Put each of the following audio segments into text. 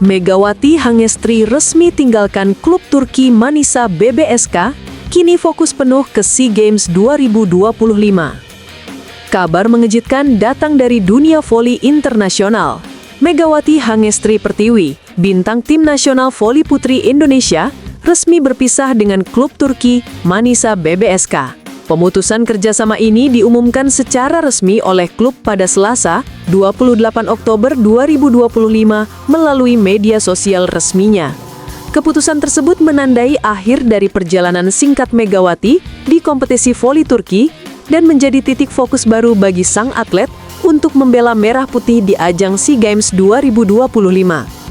Megawati Hangestri resmi tinggalkan klub Turki Manisa BBSK, kini fokus penuh ke SEA Games 2025. Kabar mengejutkan datang dari dunia voli internasional. Megawati Hangestri Pertiwi, bintang tim nasional voli putri Indonesia, resmi berpisah dengan klub Turki Manisa BBSK. Pemutusan kerjasama ini diumumkan secara resmi oleh klub pada Selasa, 28 Oktober 2025 melalui media sosial resminya. Keputusan tersebut menandai akhir dari perjalanan singkat Megawati di kompetisi voli Turki dan menjadi titik fokus baru bagi sang atlet untuk membela merah putih di ajang SEA Games 2025.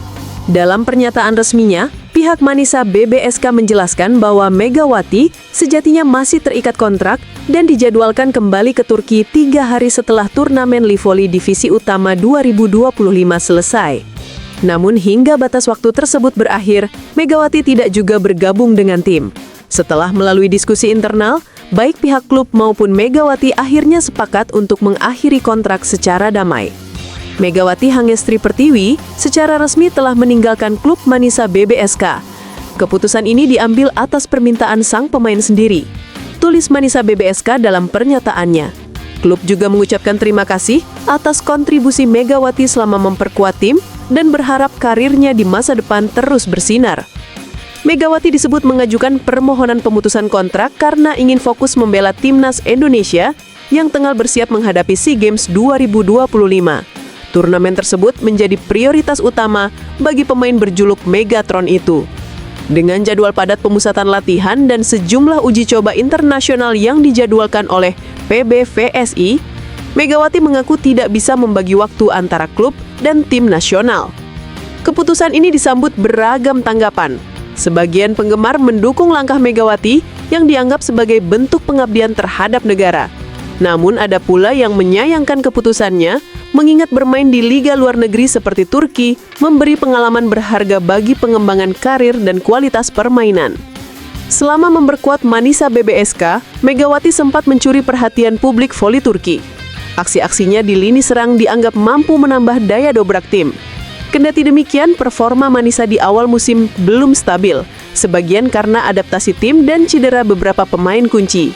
Dalam pernyataan resminya, pihak Manisa BBSK menjelaskan bahwa Megawati sejatinya masih terikat kontrak dan dijadwalkan kembali ke Turki 3 hari setelah turnamen Livoli Divisi Utama 2025 selesai. Namun hingga batas waktu tersebut berakhir, Megawati tidak juga bergabung dengan tim. Setelah melalui diskusi internal, baik pihak klub maupun Megawati akhirnya sepakat untuk mengakhiri kontrak secara damai. Megawati Hangestri Pertiwi secara resmi telah meninggalkan klub Manisa BBSK. Keputusan ini diambil atas permintaan sang pemain sendiri, tulis Manisa BBSK dalam pernyataannya. Klub juga mengucapkan terima kasih atas kontribusi Megawati selama memperkuat tim dan berharap karirnya di masa depan terus bersinar. Megawati disebut mengajukan permohonan pemutusan kontrak karena ingin fokus membela timnas Indonesia yang tengah bersiap menghadapi SEA Games 2025. Turnamen tersebut menjadi prioritas utama bagi pemain berjuluk Megatron itu. Dengan jadwal padat pemusatan latihan dan sejumlah uji coba internasional yang dijadwalkan oleh PBVSI, Megawati mengaku tidak bisa membagi waktu antara klub dan tim nasional. Keputusan ini disambut beragam tanggapan. Sebagian penggemar mendukung langkah Megawati yang dianggap sebagai bentuk pengabdian terhadap negara. Namun ada pula yang menyayangkan keputusannya, mengingat bermain di liga luar negeri seperti Turki memberi pengalaman berharga bagi pengembangan karir dan kualitas permainan. Selama memperkuat Manisa BBSK, Megawati sempat mencuri perhatian publik voli Turki. Aksi-aksinya di lini serang dianggap mampu menambah daya dobrak tim. Kendati demikian, performa Manisa di awal musim belum stabil, sebagian karena adaptasi tim dan cedera beberapa pemain kunci.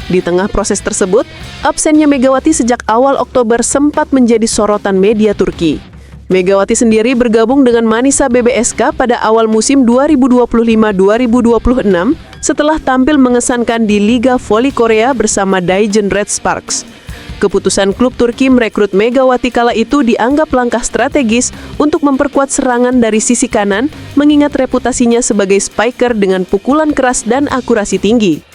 Di tengah proses tersebut, absennya Megawati sejak awal Oktober sempat menjadi sorotan media Turki. Megawati sendiri bergabung dengan Manisa BBSK pada awal musim 2025-2026 setelah tampil mengesankan di Liga Voli Korea bersama Daejeon Red Sparks. Keputusan klub Turki merekrut Megawati kala itu dianggap langkah strategis untuk memperkuat serangan dari sisi kanan, mengingat reputasinya sebagai spiker dengan pukulan keras dan akurasi tinggi.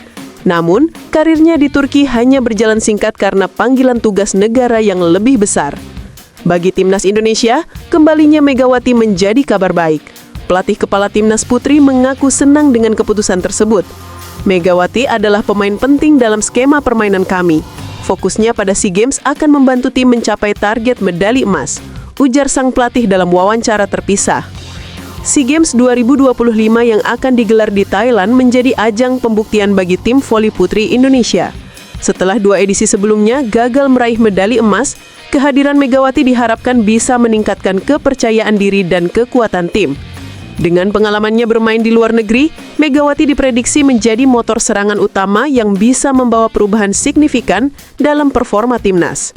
Namun, karirnya di Turki hanya berjalan singkat karena panggilan tugas negara yang lebih besar. Bagi timnas Indonesia, kembalinya Megawati menjadi kabar baik. Pelatih kepala timnas putri mengaku senang dengan keputusan tersebut. Megawati adalah pemain penting dalam skema permainan kami. Fokusnya pada SEA Games akan membantu tim mencapai target medali emas, ujar sang pelatih dalam wawancara terpisah. SEA Games 2025 yang akan digelar di Thailand menjadi ajang pembuktian bagi tim voli putri Indonesia. Setelah 2 edisi sebelumnya gagal meraih medali emas, kehadiran Megawati diharapkan bisa meningkatkan kepercayaan diri dan kekuatan tim. Dengan pengalamannya bermain di luar negeri, Megawati diprediksi menjadi motor serangan utama yang bisa membawa perubahan signifikan dalam performa timnas.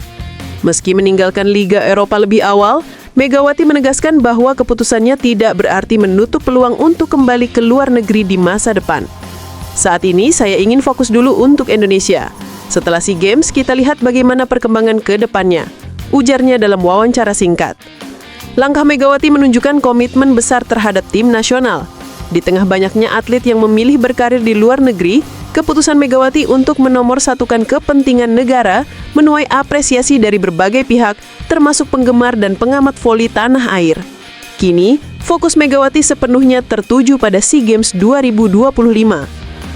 Meski meninggalkan Liga Eropa lebih awal, Megawati menegaskan bahwa keputusannya tidak berarti menutup peluang untuk kembali ke luar negeri di masa depan. Saat ini saya ingin fokus dulu untuk Indonesia. Setelah SEA Games, kita lihat bagaimana perkembangan ke depannya, ujarnya dalam wawancara singkat. Langkah Megawati menunjukkan komitmen besar terhadap tim nasional. Di tengah banyaknya atlet yang memilih berkarir di luar negeri, keputusan Megawati untuk menomorsatukan kepentingan negara menuai apresiasi dari berbagai pihak, termasuk penggemar dan pengamat voli tanah air. Kini, fokus Megawati sepenuhnya tertuju pada SEA Games 2025.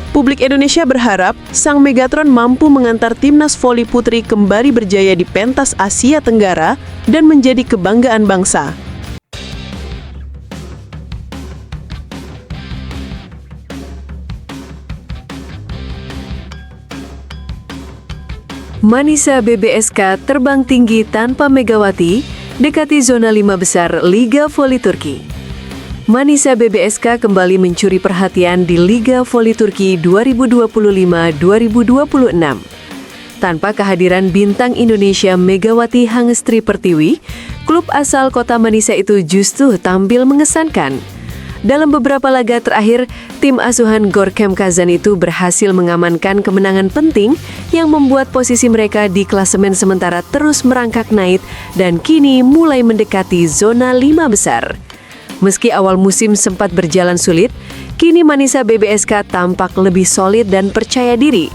Publik Indonesia berharap sang Megatron mampu mengantar timnas voli putri kembali berjaya di pentas Asia Tenggara dan menjadi kebanggaan bangsa. Manisa BBSK terbang tinggi tanpa Megawati, dekati zona 5 besar Liga Voli Turki. Manisa BBSK kembali mencuri perhatian di Liga Voli Turki 2025-2026. Tanpa kehadiran bintang Indonesia Megawati Hangestri Pertiwi, klub asal kota Manisa itu justru tampil mengesankan. Dalam beberapa laga terakhir, tim asuhan Gorkem Kazan itu berhasil mengamankan kemenangan penting yang membuat posisi mereka di klasemen sementara terus merangkak naik dan kini mulai mendekati zona 5 besar. Meski awal musim sempat berjalan sulit, kini Manisa BBSK tampak lebih solid dan percaya diri.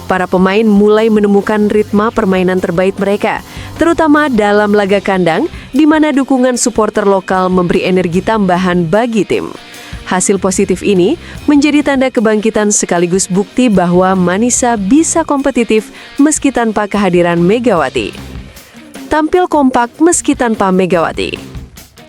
Para pemain mulai menemukan ritme permainan terbaik mereka, terutama dalam laga kandang, di mana dukungan supporter lokal memberi energi tambahan bagi tim. Hasil positif ini menjadi tanda kebangkitan sekaligus bukti bahwa Manisa bisa kompetitif meski tanpa kehadiran Megawati. Tampil kompak meski tanpa Megawati.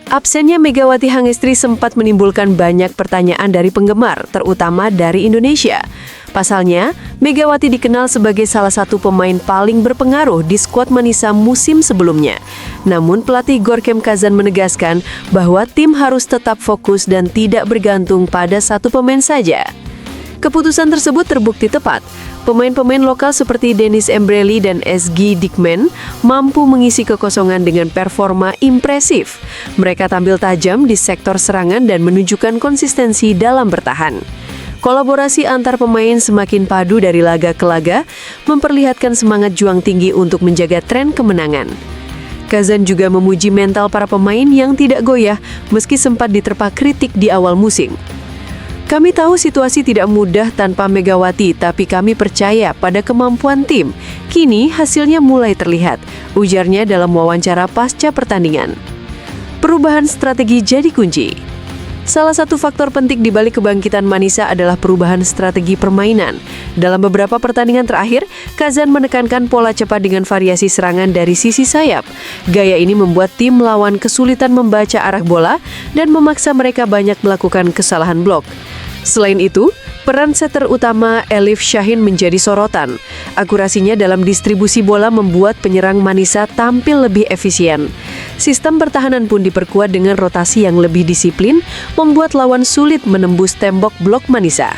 Absennya Megawati Hangestri sempat menimbulkan banyak pertanyaan dari penggemar, terutama dari Indonesia. Pasalnya, Megawati dikenal sebagai salah satu pemain paling berpengaruh di skuad Manisa musim sebelumnya. Namun pelatih Gorkem Kazan menegaskan bahwa tim harus tetap fokus dan tidak bergantung pada satu pemain saja. Keputusan tersebut terbukti tepat. Pemain-pemain lokal seperti Dennis Embreli dan SG Dikmen mampu mengisi kekosongan dengan performa impresif. Mereka tampil tajam di sektor serangan dan menunjukkan konsistensi dalam bertahan. Kolaborasi antar pemain semakin padu dari laga ke laga, memperlihatkan semangat juang tinggi untuk menjaga tren kemenangan. Kazan juga memuji mental para pemain yang tidak goyah meski sempat diterpa kritik di awal musim. Kami tahu situasi tidak mudah tanpa Megawati, tapi kami percaya pada kemampuan tim. Kini hasilnya mulai terlihat, ujarnya dalam wawancara pasca pertandingan. Perubahan strategi jadi kunci. Salah satu faktor penting di balik kebangkitan Manisa adalah perubahan strategi permainan. Dalam beberapa pertandingan terakhir, Kazan menekankan pola cepat dengan variasi serangan dari sisi sayap. Gaya ini membuat tim lawan kesulitan membaca arah bola dan memaksa mereka banyak melakukan kesalahan blok. Selain itu, peran setter utama Elif Shahin menjadi sorotan. Akurasinya dalam distribusi bola membuat penyerang Manisa tampil lebih efisien. Sistem pertahanan pun diperkuat dengan rotasi yang lebih disiplin, membuat lawan sulit menembus tembok blok Manisa.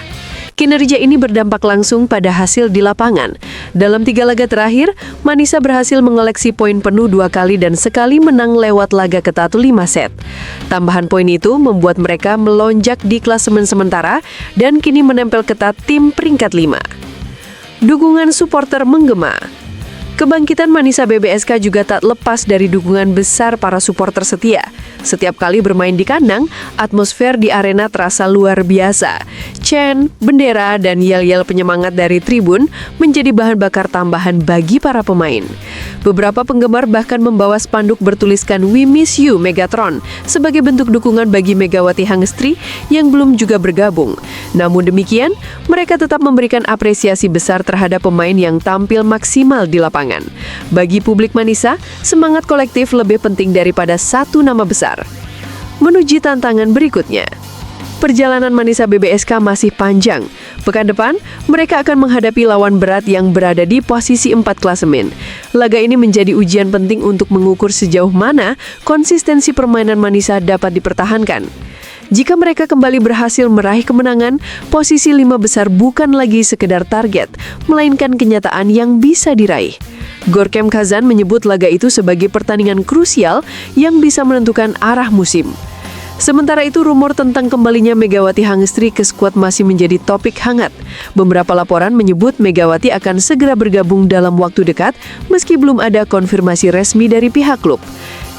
Kinerja ini berdampak langsung pada hasil di lapangan. Dalam 3 laga terakhir, Manisa berhasil mengoleksi poin penuh 2 kali dan sekali menang lewat laga ketat 5 set. Tambahan poin itu membuat mereka melonjak di klasemen sementara dan kini menempel ketat tim peringkat 5. Dukungan supporter menggema. Kebangkitan Manisa BBSK juga tak lepas dari dukungan besar para supporter setia. Setiap kali bermain di kandang, atmosfer di arena terasa luar biasa. Chant, bendera, dan yel-yel penyemangat dari tribun menjadi bahan bakar tambahan bagi para pemain. Beberapa penggemar bahkan membawa spanduk bertuliskan "We Miss You Megatron" sebagai bentuk dukungan bagi Megawati Hangestri yang belum juga bergabung. Namun demikian, mereka tetap memberikan apresiasi besar terhadap pemain yang tampil maksimal di lapangan. Bagi publik Manisa, semangat kolektif lebih penting daripada satu nama besar. Menuju tantangan berikutnya. Perjalanan Manisa BBSK masih panjang. Pekan depan, mereka akan menghadapi lawan berat yang berada di posisi 4 klasemen. Laga ini menjadi ujian penting untuk mengukur sejauh mana konsistensi permainan Manisa dapat dipertahankan. Jika mereka kembali berhasil meraih kemenangan, posisi 5 besar bukan lagi sekedar target, melainkan kenyataan yang bisa diraih. Gorkem Kazan menyebut laga itu sebagai pertandingan krusial yang bisa menentukan arah musim. Sementara itu, rumor tentang kembalinya Megawati Hangestri ke skuad masih menjadi topik hangat. Beberapa laporan menyebut Megawati akan segera bergabung dalam waktu dekat, meski belum ada konfirmasi resmi dari pihak klub.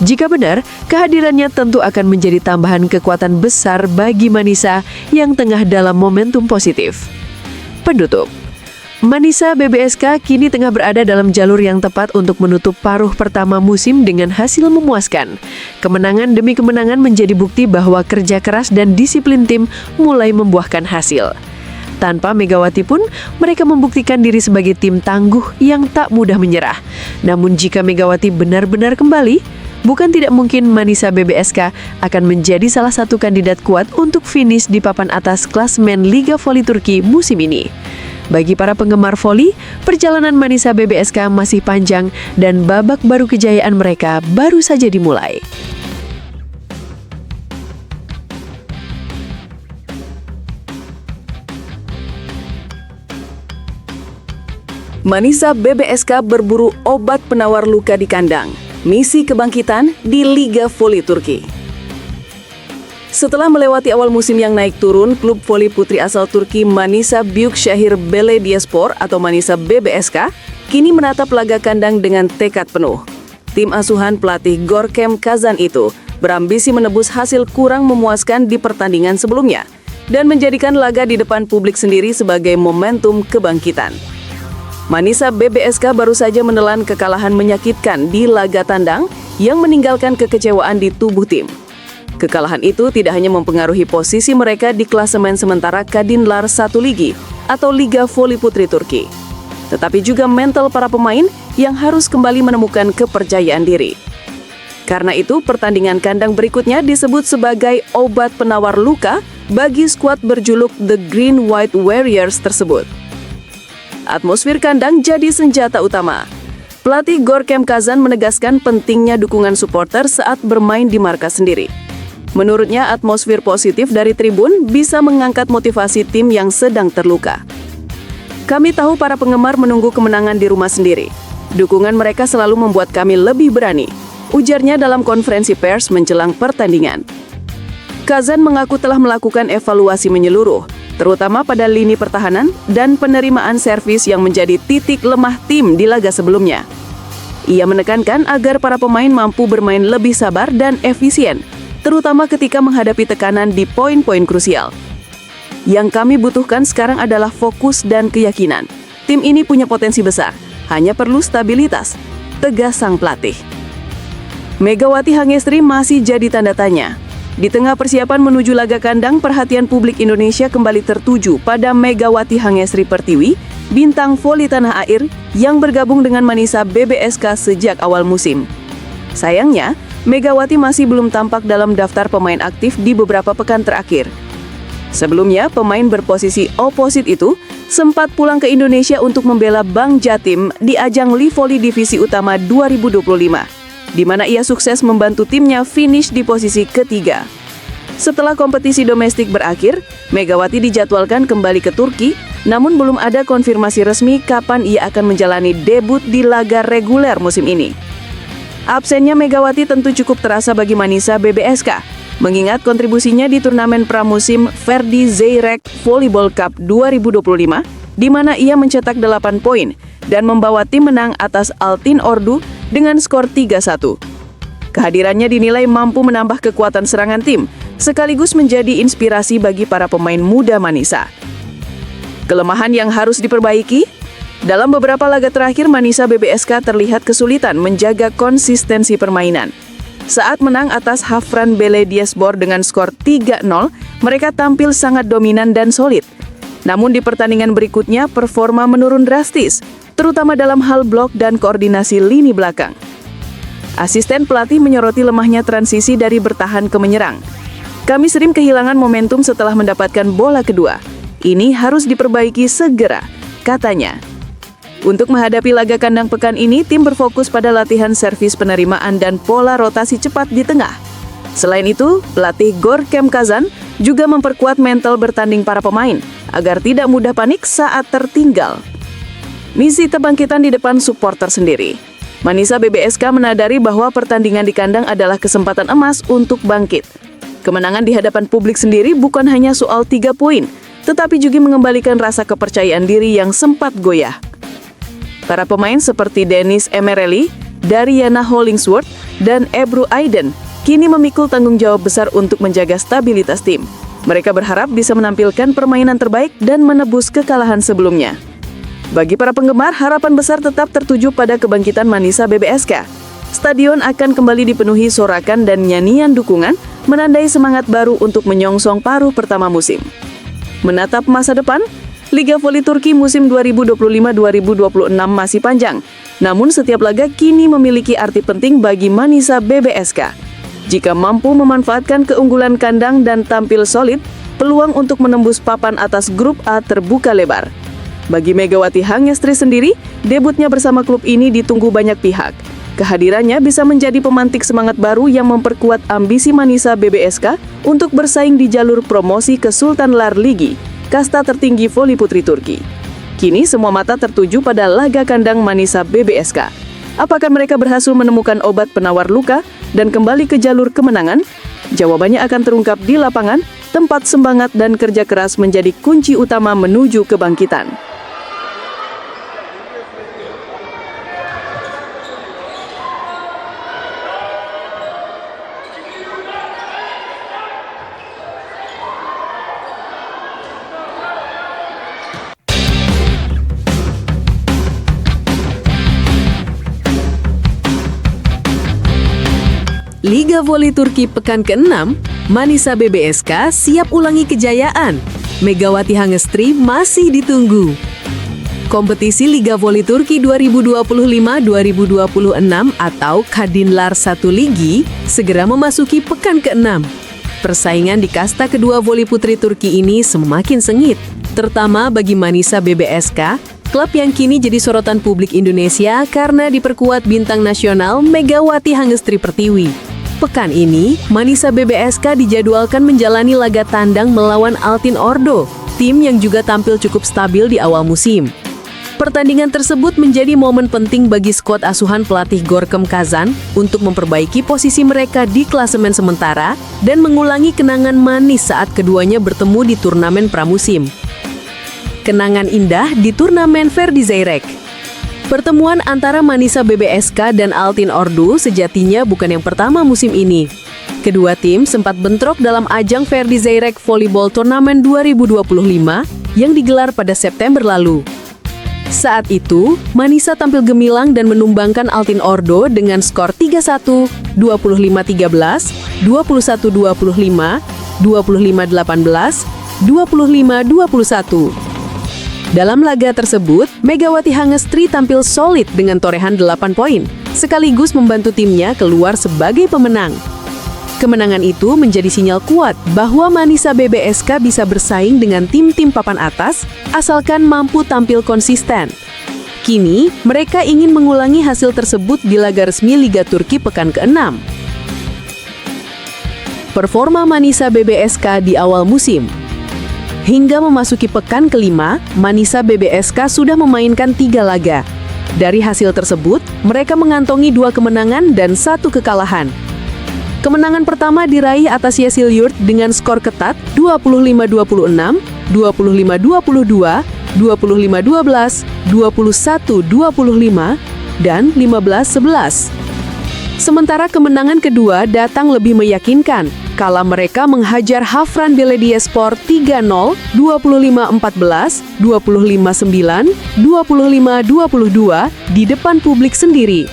Jika benar, kehadirannya tentu akan menjadi tambahan kekuatan besar bagi Manisa yang tengah dalam momentum positif. Penutup. Manisa BBSK kini tengah berada dalam jalur yang tepat untuk menutup paruh pertama musim dengan hasil memuaskan. Kemenangan demi kemenangan menjadi bukti bahwa kerja keras dan disiplin tim mulai membuahkan hasil. Tanpa Megawati pun, mereka membuktikan diri sebagai tim tangguh yang tak mudah menyerah. Namun jika Megawati benar-benar kembali, bukan tidak mungkin Manisa BBSK akan menjadi salah satu kandidat kuat untuk finish di papan atas klasemen Liga Voli Turki musim ini. Bagi para penggemar voli, perjalanan Manisa BBSK masih panjang dan babak baru kejayaan mereka baru saja dimulai. Manisa BBSK berburu obat penawar luka di kandang. Misi kebangkitan di Liga Voli Turki. Setelah melewati awal musim yang naik turun, klub voli putri asal Turki Manisa Büyükşehir Belediyespor atau Manisa BBSK kini menatap laga kandang dengan tekad penuh. Tim asuhan pelatih Görkem Kazan itu berambisi menebus hasil kurang memuaskan di pertandingan sebelumnya dan menjadikan laga di depan publik sendiri sebagai momentum kebangkitan. Manisa BBSK baru saja menelan kekalahan menyakitkan di laga tandang yang meninggalkan kekecewaan di tubuh tim. Kekalahan itu tidak hanya mempengaruhi posisi mereka di klasemen sementara Kadınlar 1 Ligi atau Liga Voli Putri Turki, tetapi juga mental para pemain yang harus kembali menemukan kepercayaan diri. Karena itu, pertandingan kandang berikutnya disebut sebagai obat penawar luka bagi skuad berjuluk The Green White Warriors tersebut. Atmosfer kandang jadi senjata utama. Pelatih Görkem Kazan menegaskan pentingnya dukungan supporter saat bermain di markas sendiri. Menurutnya, atmosfer positif dari tribun bisa mengangkat motivasi tim yang sedang terluka. Kami tahu para penggemar menunggu kemenangan di rumah sendiri. Dukungan mereka selalu membuat kami lebih berani, ujarnya dalam konferensi pers menjelang pertandingan. Kazan mengaku telah melakukan evaluasi menyeluruh, terutama pada lini pertahanan dan penerimaan servis yang menjadi titik lemah tim di laga sebelumnya. Ia menekankan agar para pemain mampu bermain lebih sabar dan efisien, terutama ketika menghadapi tekanan di poin-poin krusial. Yang kami butuhkan sekarang adalah fokus dan keyakinan. Tim ini punya potensi besar, hanya perlu stabilitas, tegas sang pelatih. Megawati Hangestri masih jadi tanda tanya. Di tengah persiapan menuju laga kandang, perhatian publik Indonesia kembali tertuju pada Megawati Hangestri Pertiwi, bintang voli tanah air yang bergabung dengan Manisa BBSK sejak awal musim. Sayangnya, Megawati masih belum tampak dalam daftar pemain aktif di beberapa pekan terakhir. Sebelumnya, pemain berposisi oposit itu sempat pulang ke Indonesia untuk membela Bank Jatim di ajang Livoli Divisi Utama 2025. di mana ia sukses membantu timnya finish di posisi ketiga. Setelah kompetisi domestik berakhir, Megawati dijadwalkan kembali ke Turki, namun belum ada konfirmasi resmi kapan ia akan menjalani debut di laga reguler musim ini. Absennya Megawati tentu cukup terasa bagi Manisa BBSK, mengingat kontribusinya di turnamen pramusim Ferdi Zeyrek Volleyball Cup 2025, di mana ia mencetak 8 poin dan membawa tim menang atas Altin Ordu dengan skor 3-1. Kehadirannya dinilai mampu menambah kekuatan serangan tim, sekaligus menjadi inspirasi bagi para pemain muda Manisa. Kelemahan yang harus diperbaiki? Dalam beberapa laga terakhir, Manisa BBSK terlihat kesulitan menjaga konsistensi permainan. Saat menang atas Hafran Belediyespor dengan skor 3-0, mereka tampil sangat dominan dan solid. Namun di pertandingan berikutnya, performa menurun drastis, terutama dalam hal blok dan koordinasi lini belakang. Asisten pelatih menyoroti lemahnya transisi dari bertahan ke menyerang. Kami sering kehilangan momentum setelah mendapatkan bola kedua. Ini harus diperbaiki segera, katanya. Untuk menghadapi laga kandang pekan ini, tim berfokus pada latihan servis penerimaan dan pola rotasi cepat di tengah. Selain itu, pelatih Görkem Kazan juga memperkuat mental bertanding para pemain agar tidak mudah panik saat tertinggal. Misi kebangkitan di depan supporter sendiri. Manisa BBSK menadari bahwa pertandingan di kandang adalah kesempatan emas untuk bangkit. Kemenangan di hadapan publik sendiri bukan hanya soal 3 poin, tetapi juga mengembalikan rasa kepercayaan diri yang sempat goyah. Para pemain seperti Dennis Emerelli, Dariana Hollingsworth, dan Ebru Aiden kini memikul tanggung jawab besar untuk menjaga stabilitas tim. Mereka berharap bisa menampilkan permainan terbaik dan menebus kekalahan sebelumnya. Bagi para penggemar, harapan besar tetap tertuju pada kebangkitan Manisa BBSK. Stadion akan kembali dipenuhi sorakan dan nyanyian dukungan, menandai semangat baru untuk menyongsong paruh pertama musim. Menatap masa depan, Liga Voli Turki musim 2025-2026 masih panjang. Namun setiap laga kini memiliki arti penting bagi Manisa BBSK. Jika mampu memanfaatkan keunggulan kandang dan tampil solid, peluang untuk menembus papan atas grup A terbuka lebar. Bagi Megawati Hangestri sendiri, debutnya bersama klub ini ditunggu banyak pihak. Kehadirannya bisa menjadi pemantik semangat baru yang memperkuat ambisi Manisa BBSK untuk bersaing di jalur promosi ke Sultan Lar Ligi, kasta tertinggi voli putri Turki. Kini semua mata tertuju pada laga kandang Manisa BBSK. Apakah mereka berhasil menemukan obat penawar luka dan kembali ke jalur kemenangan? Jawabannya akan terungkap di lapangan, tempat semangat dan kerja keras menjadi kunci utama menuju kebangkitan. Liga Voli Turki pekan ke-6, Manisa BBSK siap ulangi kejayaan. Megawati Hangestri masih ditunggu. Kompetisi Liga Voli Turki 2025-2026 atau Kadinlar 1 Ligi segera memasuki pekan ke-6. Persaingan di kasta kedua voli putri Turki ini semakin sengit, terutama bagi Manisa BBSK, klub yang kini jadi sorotan publik Indonesia karena diperkuat bintang nasional Megawati Hangestri Pertiwi. Pekan ini, Manisa BBSK dijadwalkan menjalani laga tandang melawan Altin Ordo, tim yang juga tampil cukup stabil di awal musim. Pertandingan tersebut menjadi momen penting bagi skuad asuhan pelatih Gorkem Kazan untuk memperbaiki posisi mereka di klasemen sementara dan mengulangi kenangan manis saat keduanya bertemu di turnamen pramusim. Kenangan indah di turnamen Ferdi Zeyrek. Pertemuan antara Manisa BBSK dan Altin Ordu sejatinya bukan yang pertama musim ini. Kedua tim sempat bentrok dalam ajang Ferdi Zeyrek Volleyball Turnamen 2025 yang digelar pada September lalu. Saat itu, Manisa tampil gemilang dan menumbangkan Altin Ordo dengan skor 3-1, 25-13, 21-25, 25-18, 25-21. Dalam laga tersebut, Megawati Hangestri tampil solid dengan torehan 8 poin, sekaligus membantu timnya keluar sebagai pemenang. Kemenangan itu menjadi sinyal kuat bahwa Manisa BBSK bisa bersaing dengan tim-tim papan atas, asalkan mampu tampil konsisten. Kini, mereka ingin mengulangi hasil tersebut di laga resmi Liga Turki pekan ke-6. Performa Manisa BBSK di awal musim. Hingga memasuki pekan ke-5, Manisa BBSK sudah memainkan 3 laga. Dari hasil tersebut, mereka mengantongi 2 kemenangan dan 1 kekalahan. Kemenangan pertama diraih atas Yesilyurt dengan skor ketat 25-26, 25-22, 25-12, 21-25, dan 15-11. Sementara kemenangan kedua datang lebih meyakinkan, kala mereka menghajar Hafran Belediyespor 3-0, 25-14, 25-9, 25-22 di depan publik sendiri.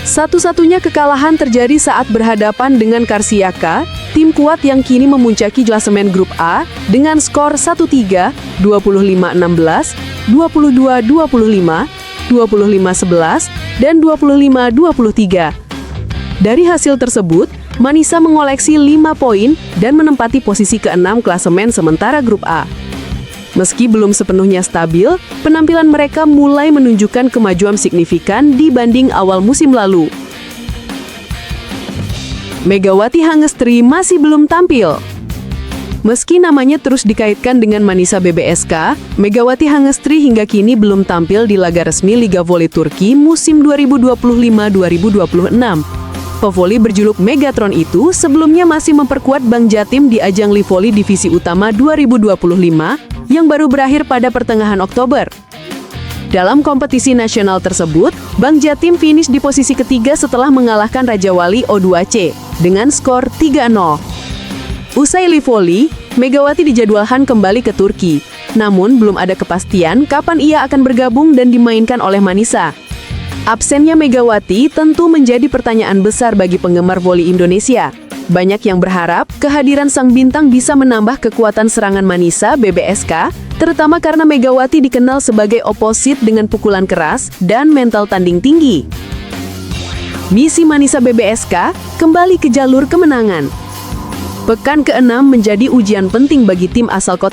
Satu-satunya kekalahan terjadi saat berhadapan dengan Karsiaka, tim kuat yang kini memuncaki klasemen grup A dengan skor 1-3, 25-16, 22-25, 25-11, dan 25-23. Dari hasil tersebut, Manisa mengoleksi 5 poin dan menempati posisi ke-6 klasemen sementara grup A. Meski belum sepenuhnya stabil, penampilan mereka mulai menunjukkan kemajuan signifikan dibanding awal musim lalu. Megawati Hangestri masih belum tampil. Meski namanya terus dikaitkan dengan Manisa BBSK, Megawati Hangestri hingga kini belum tampil di laga resmi Liga Voli Turki musim 2025-2026. Pevoli berjuluk Megatron itu sebelumnya masih memperkuat Bank Jatim di ajang Livoli Divisi Utama 2025 yang baru berakhir pada pertengahan Oktober. Dalam kompetisi nasional tersebut, Bank Jatim finish di posisi ketiga setelah mengalahkan Raja Wali O2C dengan skor 3-0. Usai Livoli, Megawati dijadwalkan kembali ke Turki. Namun belum ada kepastian kapan ia akan bergabung dan dimainkan oleh Manisa. Absennya Megawati tentu menjadi pertanyaan besar bagi penggemar voli Indonesia. Banyak yang berharap kehadiran sang bintang bisa menambah kekuatan serangan Manisa BBSK, terutama karena Megawati dikenal sebagai oposit dengan pukulan keras dan mental tanding tinggi. Misi Manisa BBSK kembali ke jalur kemenangan. Pekan ke-6 menjadi ujian penting bagi tim asal kota